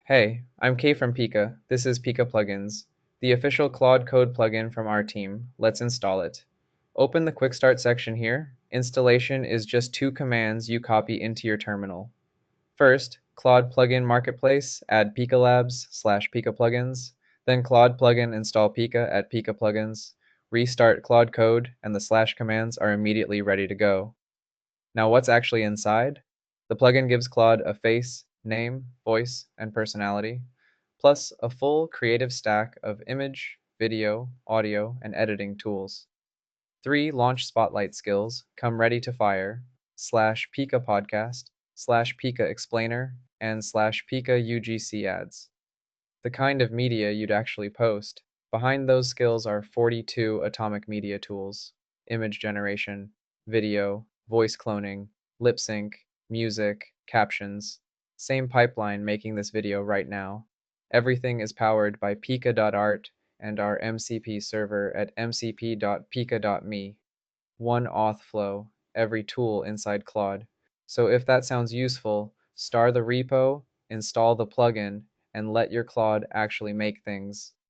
Hey, I'm Kay from Pika. This is Pika Plugins, the official Claude Code plugin from our team. Let's install it. Open the Quick Start section here. Installation is just two commands you copy into your terminal. First, Claude Plugin Marketplace, add Pika Labs/Pika Plugins, then Claude Plugin install Pika at Pika Plugins, restart Claude Code, and the slash commands are immediately ready to go. Now what's actually inside? The plugin gives Claude a face, name, voice, and personality, plus a full creative stack of image, video, audio, and editing tools. 3 launch spotlight skills come ready to fire: /Pika podcast, /Pika explainer, and /Pika UGC ads. The kind of media you'd actually post. Behind those skills are 42 atomic media tools: image generation, video, voice cloning, lip sync, music, captions. Same pipeline making this video right now. Everything is powered by pika.art and our MCP server at mcp.pika.me. One auth flow, every tool inside Claude. So if that sounds useful, star the repo, install the plugin, and let your Claude actually make things.